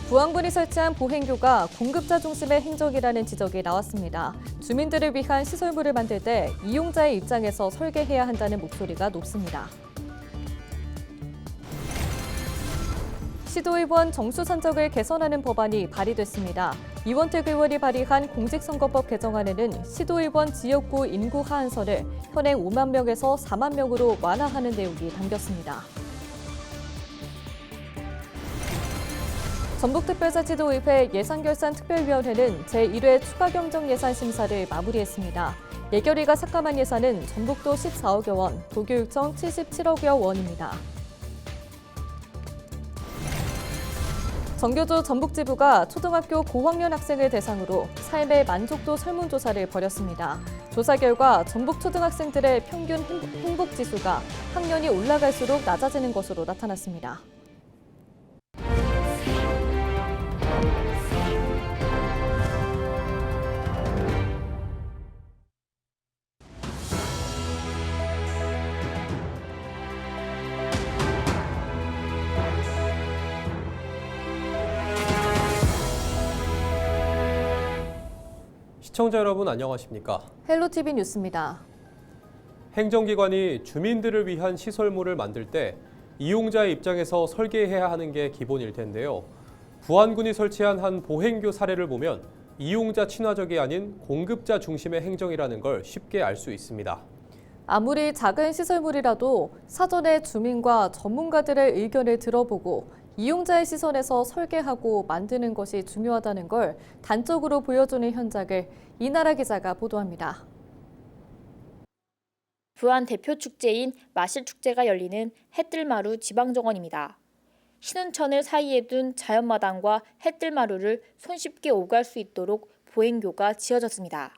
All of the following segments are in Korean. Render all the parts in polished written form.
부안군이 설치한 보행교가 공급자 중심의 행정이라는 지적이 나왔습니다. 주민들을 위한 시설물을 만들 때 이용자의 입장에서 설계해야 한다는 목소리가 높습니다. 시도의원 정수 산적을 개선하는 법안이 발의됐습니다. 이원택 의원이 발의한 공직선거법 개정안에는 시도의원 지역구 인구 하한선을 현행 5만 명에서 4만 명으로 완화하는 내용이 담겼습니다. 전북특별자치도의회 예산결산특별위원회는 제1회 추가경정 예산 심사를 마무리했습니다. 예결위가 삭감한 예산은 전북도 14억여 원, 도교육청 77억여 원입니다. 정교조 전북지부가 초등학교 고학년 학생을 대상으로 삶의 만족도 설문조사를 벌였습니다. 조사 결과 전북 초등학생들의 평균 행복지수가 학년이 올라갈수록 낮아지는 것으로 나타났습니다. 시청자 여러분 안녕하십니까? 헬로티비 뉴스입니다. 행정기관이 주민들을 위한 시설물을 만들 때 이용자의 입장에서 설계해야 하는 게 기본일 텐데요. 부안군이 설치한 한 보행교 사례를 보면 이용자 친화적이 아닌 공급자 중심의 행정이라는 걸 쉽게 알 수 있습니다. 아무리 작은 시설물이라도 사전에 주민과 전문가들의 의견을 들어보고 이용자의 시선에서 설계하고 만드는 것이 중요하다는 걸 단적으로 보여주는 현장을 이나라 기자가 보도합니다. 부안 대표 축제인 마실축제가 열리는 햇뜰마루 지방정원입니다. 신운천을 사이에 둔 자연마당과 햇뜰마루를 손쉽게 오갈 수 있도록 보행교가 지어졌습니다.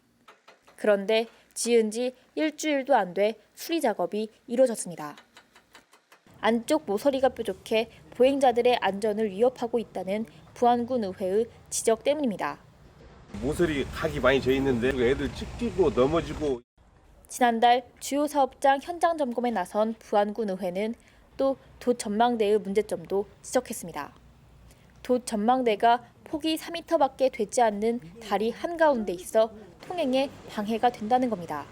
그런데 지은 지 일주일도 안 돼 수리 작업이 이루어졌습니다. 안쪽 모서리가 뾰족해 보행자들의 안전을 위협하고 있다는 부안군 의회의 지적 때문입니다. 모서리 각이 많이 져 있는데 애들 찢기고 넘어지고. 지난달 주요 사업장 현장 점검에 나선 부안군 의회는 또 돛 전망대의 문제점도 지적했습니다. 돛 전망대가 폭이 4m밖에 되지 않는 다리 한가운데 있어 통행에 방해가 된다는 겁니다.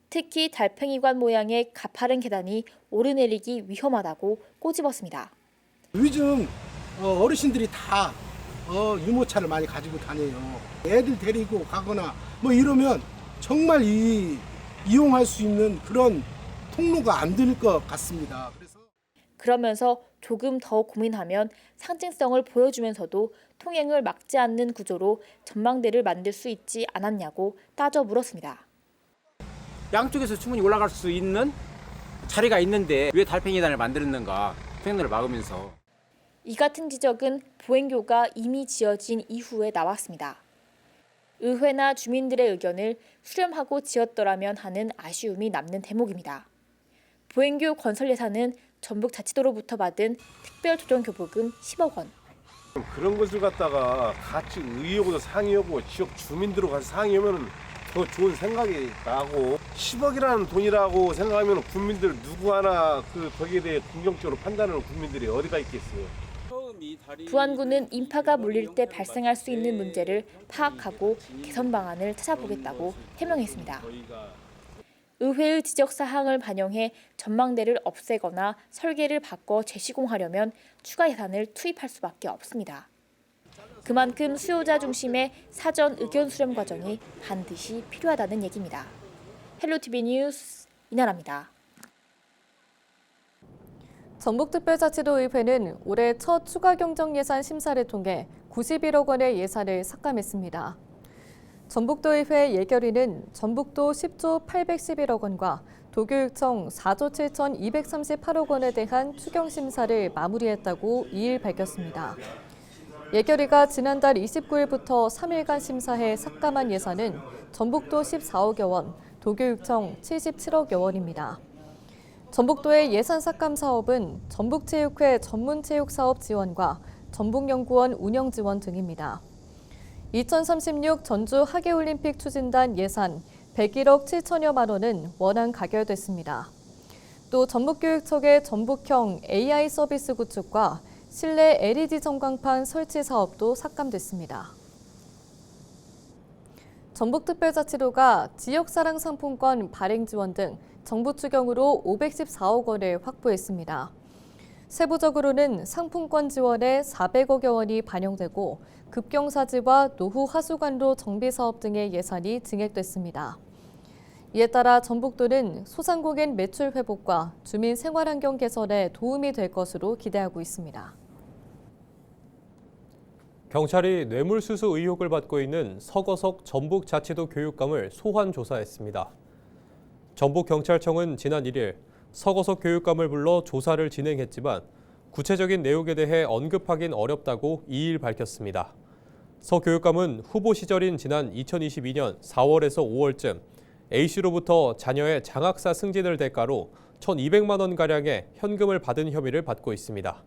특히 달팽이관 모양의 가파른 계단이 오르내리기 위험하다고 꼬집었습니다. 요즘 어르신들이 다 유모차를 많이 가지고 다녀요. 애들 데리고 가거나 뭐 이러면 정말 이용할 수 있는 그런 통로가 안 될 것 같습니다. 그러면서 조금 더 고민하면 상징성을 보여주면서도 통행을 막지 않는 구조로 전망대를 만들 수 있지 않았냐고 따져 물었습니다. 양쪽에서 충분히 올라갈 수 있는 자리가 있는데 왜 달팽이단을 만들었는가, 통행로를 막으면서. 이 같은 지적은 보행교가 이미 지어진 이후에 나왔습니다. 의회나 주민들의 의견을 수렴하고 지었더라면 하는 아쉬움이 남는 대목입니다. 보행교 건설 예산은 전북자치도로부터 받은 특별조정교부금 10억 원. 그런 것을 갖다가 같이 의회하고도 상의하고 지역 주민들하고 같이 상의하면 더 좋은 생각이 나고 10억이라는 돈이라고 생각하면 국민들 누구 하나 거기에 대해 긍정적으로 판단하는 국민들이 어디가 있겠어요. 부안군은 인파가 몰릴 때 발생할 수 있는 문제를 파악하고 개선 방안을 찾아보겠다고 해명했습니다. 의회의 지적 사항을 반영해 전망대를 없애거나 설계를 바꿔 재시공하려면 추가 예산을 투입할 수밖에 없습니다. 그만큼 수요자 중심의 사전 의견 수렴 과정이 반드시 필요하다는 얘기입니다. 헬로티비 뉴스 이나라입니다. 전북특별자치도의회는 올해 첫 추가경정 예산 심사를 통해 91억 원의 예산을 삭감했습니다. 전북도의회 예결위는 전북도 10조 811억 원과 도교육청 4조 7,238억 원에 대한 추경심사를 마무리했다고 2일 밝혔습니다. 예결위가 지난달 29일부터 3일간 심사해 삭감한 예산은 전북도 14억여 원, 도교육청 77억여 원입니다. 전북도의 예산 삭감 사업은 전북체육회 전문체육사업 지원과 전북연구원 운영 지원 등입니다. 2036 전주 하계올림픽 추진단 예산 101억 7천여만 원은 원안 가결됐습니다. 또 전북교육청의 전북형 AI 서비스 구축과 실내 LED 전광판 설치 사업도 삭감됐습니다. 전북특별자치도가 지역사랑 상품권 발행 지원 등 정부 추경으로 514억 원을 확보했습니다. 세부적으로는 상품권 지원에 400억여 원이 반영되고 급경사지와 노후 하수관로 정비 사업 등의 예산이 증액됐습니다. 이에 따라 전북도는 소상공인 매출 회복과 주민 생활환경 개선에 도움이 될 것으로 기대하고 있습니다. 경찰이 뇌물수수 의혹을 받고 있는 서거석 전북자치도 교육감을 소환 조사했습니다. 전북경찰청은 지난 1일 서거석 교육감을 불러 조사를 진행했지만 구체적인 내용에 대해 언급하긴 어렵다고 이일 밝혔습니다. 서 교육감은 후보 시절인 지난 2022년 4월에서 5월쯤 A씨로부터 자녀의 장학사 승진을 대가로 1,200만 원가량의 현금을 받은 혐의를 받고 있습니다.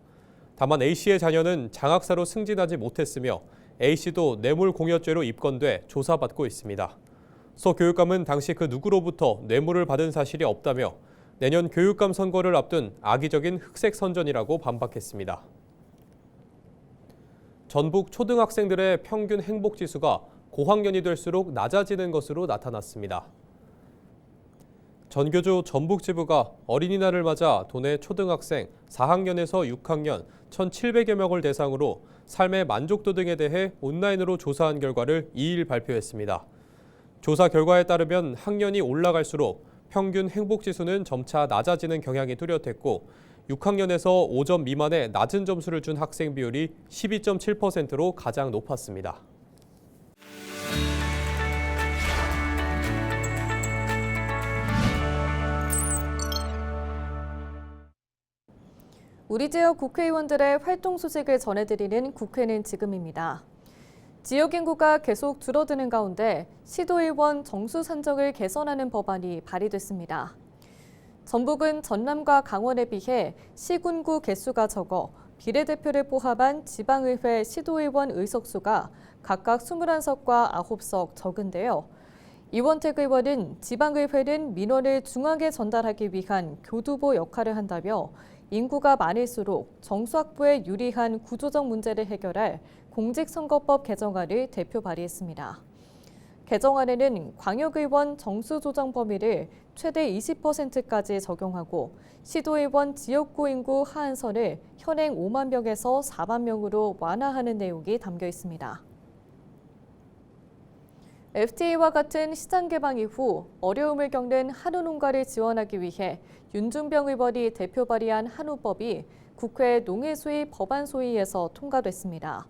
다만 A씨의 자녀는 장학사로 승진하지 못했으며 A씨도 뇌물공여죄로 입건돼 조사받고 있습니다. 서 교육감은 당시 그 누구로부터 뇌물을 받은 사실이 없다며 내년 교육감 선거를 앞둔 악의적인 흑색 선전이라고 반박했습니다. 전북 초등학생들의 평균 행복지수가 고학년이 될수록 낮아지는 것으로 나타났습니다. 전교조 전북지부가 어린이날을 맞아 도내 초등학생 4학년에서 6학년 1,700여 명을 대상으로 삶의 만족도 등에 대해 온라인으로 조사한 결과를 2일 발표했습니다. 조사 결과에 따르면 학년이 올라갈수록 평균 행복지수는 점차 낮아지는 경향이 뚜렷했고 6학년에서 5점 미만의 낮은 점수를 준 학생 비율이 12.7%로 가장 높았습니다. 우리 지역 국회의원들의 활동 소식을 전해드리는 국회는 지금입니다. 지역 인구가 계속 줄어드는 가운데 시도의원 정수 산정을 개선하는 법안이 발의됐습니다. 전북은 전남과 강원에 비해 시군구 개수가 적어 비례대표를 포함한 지방의회 시도의원 의석수가 각각 21석과 9석 적은데요. 이원택 의원은 지방의회는 민원을 중앙에 전달하기 위한 교두보 역할을 한다며 인구가 많을수록 정수 확보에 유리한 구조적 문제를 해결할 공직선거법 개정안을 대표 발의했습니다. 개정안에는 광역의원 정수 조정 범위를 최대 20%까지 적용하고 시도의원 지역구 인구 하한선을 현행 5만 명에서 4만 명으로 완화하는 내용이 담겨 있습니다. FTA와 같은 시장 개방 이후 어려움을 겪는 한우 농가를 지원하기 위해 윤준병 의원이 대표 발의한 한우법이 국회 농해수위 법안 소위에서 통과됐습니다.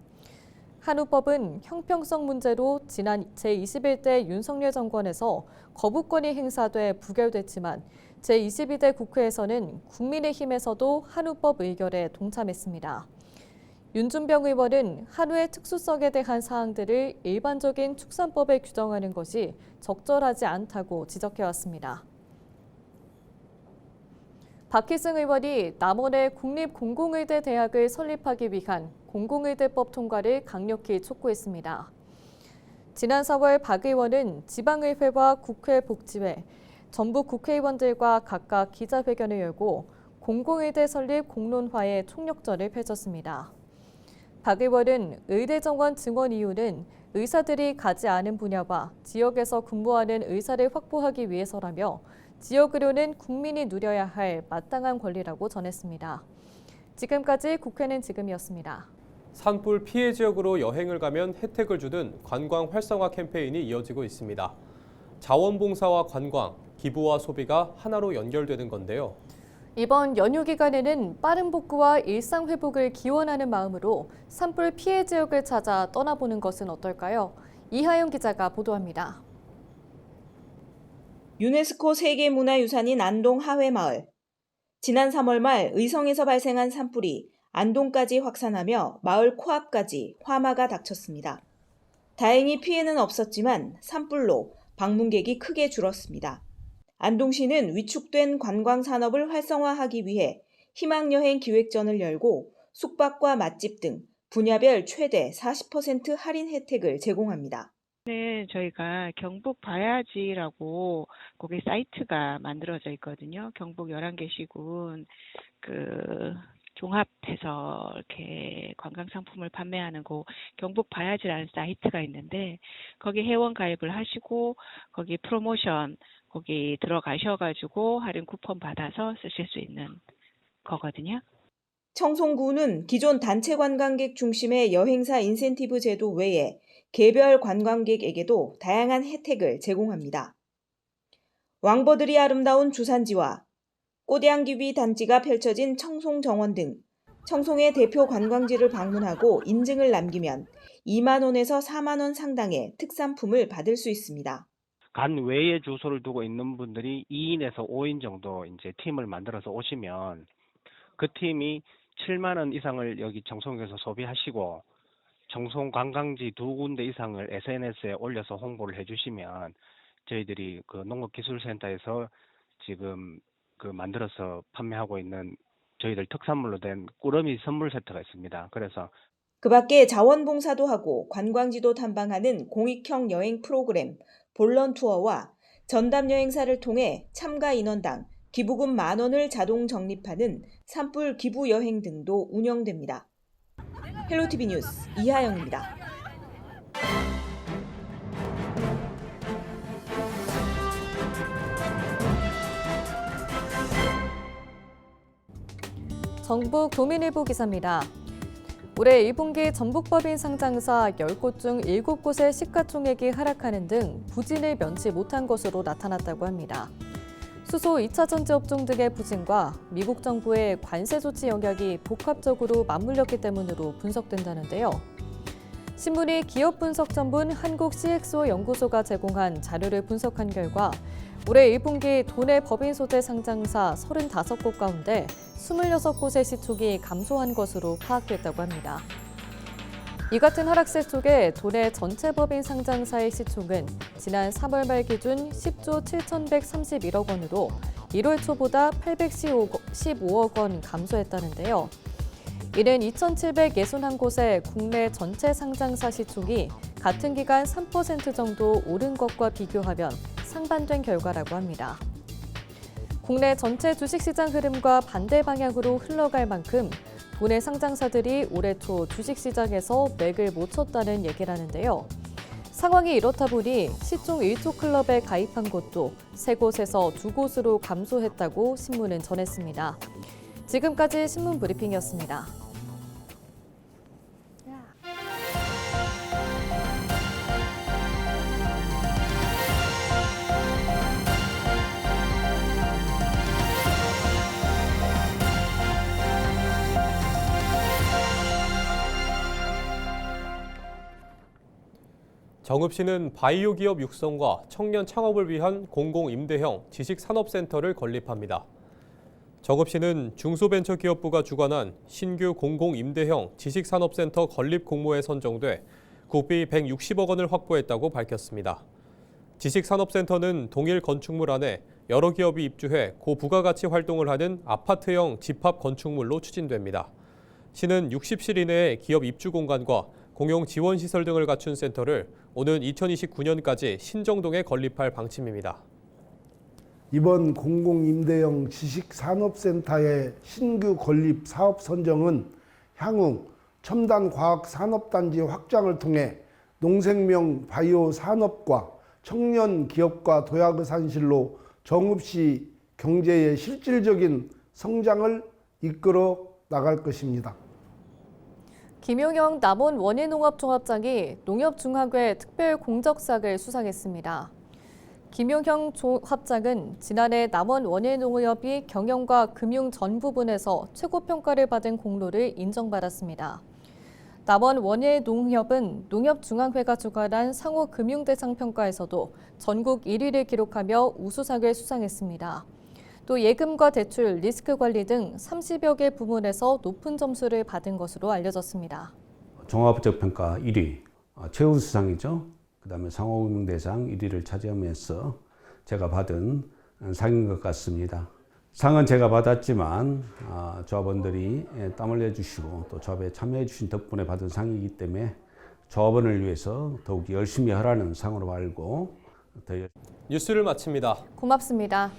한우법은 형평성 문제로 지난 제21대 윤석열 정권에서 거부권이 행사돼 부결됐지만 제22대 국회에서는 국민의힘에서도 한우법 의결에 동참했습니다. 윤준병 의원은 한우의 특수성에 대한 사항들을 일반적인 축산법에 규정하는 것이 적절하지 않다고 지적해왔습니다. 박희승 의원이 남원에 국립공공의대 대학을 설립하기 위한 공공의대법 통과를 강력히 촉구했습니다. 지난 4월 박 의원은 지방의회와 국회복지회, 전북 국회의원들과 각각 기자회견을 열고 공공의대 설립 공론화에 총력전을 펼쳤습니다. 박 의원은 의대 정원 증원 이유는 의사들이 가지 않은 분야와 지역에서 근무하는 의사를 확보하기 위해서라며 지역의료는 국민이 누려야 할 마땅한 권리라고 전했습니다. 지금까지 국회는 지금이었습니다. 산불 피해 지역으로 여행을 가면 혜택을 주는 관광 활성화 캠페인이 이어지고 있습니다. 자원봉사와 관광, 기부와 소비가 하나로 연결되는 건데요. 이번 연휴 기간에는 빠른 복구와 일상 회복을 기원하는 마음으로 산불 피해 지역을 찾아 떠나보는 것은 어떨까요? 이하영 기자가 보도합니다. 유네스코 세계문화유산인 안동 하회마을. 지난 3월 말 의성에서 발생한 산불이 안동까지 확산하며 마을 코앞까지 화마가 닥쳤습니다. 다행히 피해는 없었지만 산불로 방문객이 크게 줄었습니다. 안동시는 위축된 관광산업을 활성화하기 위해 희망여행 기획전을 열고 숙박과 맛집 등 분야별 최대 40% 할인 혜택을 제공합니다. 네, 저희가 경북 봐야지라고 거기 사이트가 만들어져 있거든요. 경북 11개 시군 종합해서 이렇게 관광 상품을 판매하는 경북 봐야지라는 사이트가 있는데 거기 회원 가입을 하시고 거기 프로모션 거기 들어가셔가지고 할인 쿠폰 받아서 쓰실 수 있는 거거든요. 청송군은 기존 단체 관광객 중심의 여행사 인센티브 제도 외에 개별 관광객에게도 다양한 혜택을 제공합니다. 왕버들이 아름다운 주산지와 꽃향기비 단지가 펼쳐진 청송정원 등 청송의 대표 관광지를 방문하고 인증을 남기면 2만 원에서 4만 원 상당의 특산품을 받을 수 있습니다. 간 외에 주소를 두고 있는 분들이 2인에서 5인 정도 이제 팀을 만들어서 오시면 그 팀이 7만 원 이상을 여기 청송에서 소비하시고 청송 관광지 2군데 이상을 SNS에 올려서 홍보를 해주시면 저희들이 그 농업기술센터에서 지금 만들어서 판매하고 있는 저희들 특산물로 된 꾸러미 선물 세트가 있습니다. 그래서 그 밖에 자원봉사도 하고 관광지도 탐방하는 공익형 여행 프로그램 볼런 투어와 전담 여행사를 통해 참가 인원당 기부금 10,000원을 자동 적립하는 산불 기부 여행 등도 운영됩니다. 헬로티비 뉴스 이하영입니다. 전북 도민일보 기사입니다. 올해 1분기 전북법인 상장사 10곳 중 7곳의 시가총액이 하락하는 등 부진을 면치 못한 것으로 나타났다고 합니다. 수소 2차 전지 업종 등의 부진과 미국 정부의 관세 조치 영향이 복합적으로 맞물렸기 때문으로 분석된다는데요. 신문이 기업 분석 전문 한국 CXO 연구소가 제공한 자료를 분석한 결과 올해 1분기 도내 법인 소재 상장사 35곳 가운데 26곳의 시총이 감소한 것으로 파악됐다고 합니다. 이 같은 하락세 속에 도내 전체 법인 상장사의 시총은 지난 3월 말 기준 10조 7,131억 원으로 1월 초보다 815억 원 감소했다는데요. 이는 2,761곳의 국내 전체 상장사 시총이 같은 기간 3% 정도 오른 것과 비교하면 상반된 결과라고 합니다. 국내 전체 주식시장 흐름과 반대 방향으로 흘러갈 만큼 도내 상장사들이 올해 초 주식시장에서 맥을 못 쳤다는 얘기라는데요. 상황이 이렇다 보니 시총 1조 클럽에 가입한 곳도 3곳에서 2곳으로 감소했다고 신문은 전했습니다. 지금까지 신문 브리핑이었습니다. 정읍시는 바이오 기업 육성과 청년 창업을 위한 공공임대형 지식산업센터를 건립합니다. 정읍시는 중소벤처기업부가 주관한 신규 공공임대형 지식산업센터 건립 공모에 선정돼 국비 160억 원을 확보했다고 밝혔습니다. 지식산업센터는 동일 건축물 안에 여러 기업이 입주해 고부가가치 활동을 하는 아파트형 집합 건축물로 추진됩니다. 시는 60실 이내의 기업 입주 공간과 공용 지원 시설 등을 갖춘 센터를 오는 2029년까지 신정동에 건립할 방침입니다. 이번 공공임대형 지식산업센터의 신규 건립 사업 선정은 향후 첨단 과학산업단지 확장을 통해 농생명 바이오 산업과 청년 기업과 도약의 산실로 정읍시 경제의 실질적인 성장을 이끌어 나갈 것입니다. 김용영 남원 원예농업종합장이 농협중앙회 특별공적상을 수상했습니다. 김용형 합장은 지난해 남원 원예농협이 경영과 금융 전 부분에서 최고 평가를 받은 공로를 인정받았습니다. 남원 원예농협은 농협중앙회가 주관한 상호금융대상 평가에서도 전국 1위를 기록하며 우수상을 수상했습니다. 또 예금과 대출, 리스크 관리 등 30여 개 부문에서 높은 점수를 받은 것으로 알려졌습니다. 종합적 평가 1위, 최우수상이죠. 그다음에 상호금융대상 1위를 차지하면서 제가 받은 상인 것 같습니다. 상은 제가 받았지만 조합원들이 땀을 내주시고 또 조합에 참여해 주신 덕분에 받은 상이기 때문에 조합원을 위해서 더욱 열심히 하라는 상으로 알고 더 뉴스를 마칩니다. 고맙습니다.